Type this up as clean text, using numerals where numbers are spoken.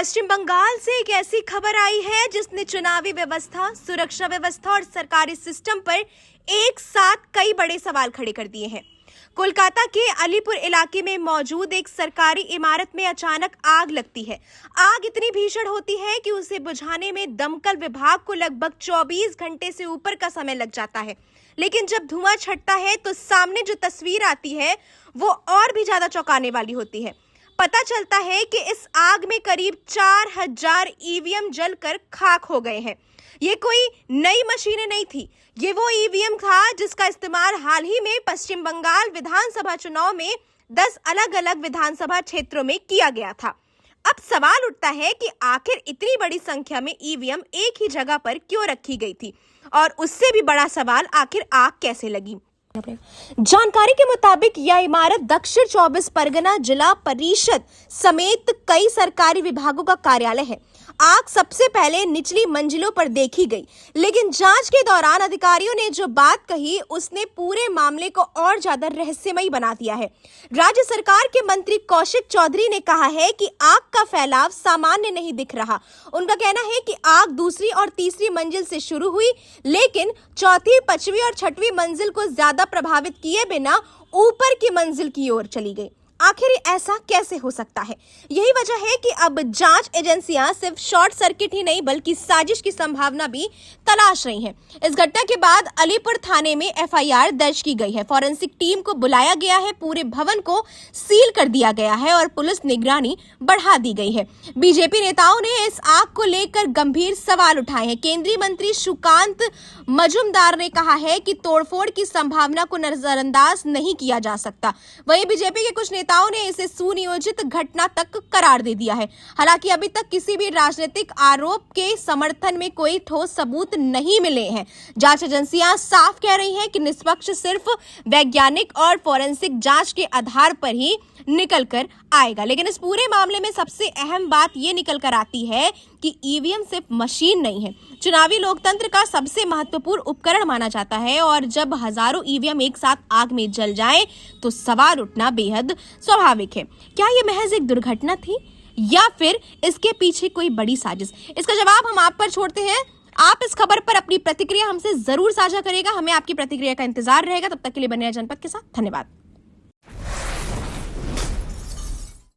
पश्चिम बंगाल से एक ऐसी खबर आई है जिसने चुनावी व्यवस्था, सुरक्षा व्यवस्था और सरकारी सिस्टम पर एक साथ कई बड़े सवाल खड़े कर दिए हैं। कोलकाता के अलीपुर इलाके में मौजूद एक सरकारी इमारत में अचानक आग लगती है। आग इतनी भीषण होती है कि उसे बुझाने में दमकल विभाग को लगभग 24 घंटे से ऊपर का समय लग जाता है। लेकिन जब धुआं छटता है तो सामने जो तस्वीर आती है वो और भी ज्यादा चौंकाने वाली होती है। पता चलता है कि इस आग में करीब 4000 ईवीएम जलकर खाक हो गए हैं। ये कोई नई मशीनें नहीं थी, ये वो ईवीएम था जिसका इस्तेमाल हाल ही में पश्चिम बंगाल विधानसभा चुनाव में 10 अलग-अलग विधानसभा क्षेत्रों में किया गया था। अब सवाल उठता है कि आखिर इतनी बड़ी संख्या में ईवीएम एक ही जगह पर क्यों रखी गई थी, और उससे भी बड़ा सवाल आखिर आग कैसे लगी। जानकारी के मुताबिक यह इमारत दक्षिण 24 परगना जिला परिषद समेत कई सरकारी विभागों का कार्यालय है। आग सबसे पहले निचली मंजिलों पर देखी गई, लेकिन जांच के दौरान अधिकारियों ने जो बात कही उसने पूरे मामले को और ज्यादा रहस्यमयी बना दिया है। राज्य सरकार के मंत्री कौशिक चौधरी ने कहा है कि आग का फैलाव सामान्य नहीं दिख रहा। उनका कहना है कि आग दूसरी और तीसरी मंजिल से शुरू हुई, लेकिन चौथी, पांचवी और छठवीं मंजिल को ज्यादा प्रभावित किए बिना ऊपर की मंजिल की ओर चली गई। आखिर ऐसा कैसे हो सकता है? यही वजह है कि अब जांच एजेंसियां सिर्फ शॉर्ट सर्किट ही नहीं बल्कि साजिश की संभावना भी तलाश रही हैं। इस घटना के बाद अलीपुर थाने में एफआईआर दर्ज की गई है। फॉरेंसिक टीम को बुलाया गया है, पूरे भवन को सील कर दिया गया है और पुलिस निगरानी बढ़ा दी गई है। बीजेपी नेताओं ने इस आग को लेकर गंभीर सवाल उठाए हैं। केंद्रीय मंत्री सुकांत मजूमदार ने कहा है कि तोड़फोड़ की संभावना को नजरअंदाज नहीं किया जा सकता। वहीं बीजेपी के कुछ नेताओं ने इसे सुनियोजित घटना तक करार दे दिया है। हालांकि अभी तक किसी भी राजनीतिक आरोप के समर्थन में कोई ठोस सबूत नहीं मिले हैं। जांच एजेंसियां साफ कह रही हैं कि निष्पक्ष सिर्फ वैज्ञानिक और फोरेंसिक जांच के आधार पर ही निकल कर आएगा। लेकिन इस पूरे मामले में सबसे अहम बात ये निकल कर आती है कि ईवीएम सिर्फ मशीन नहीं है, चुनावी लोकतंत्र का सबसे महत्वपूर्ण उपकरण माना जाता है, और जब हजारों ईवीएम एक साथ आग में जल जाए तो सवाल उठना बेहद स्वाभाविक है। क्या ये महज एक दुर्घटना थी या फिर इसके पीछे कोई बड़ी साजिश? इसका जवाब हम आप पर छोड़ते हैं। आप इस खबर पर अपनी प्रतिक्रिया हमसे जरूर साझा करेगा। हमें आपकी प्रतिक्रिया का इंतजार रहेगा। तब तक के लिए बने रहिए जनपद के साथ। धन्यवाद।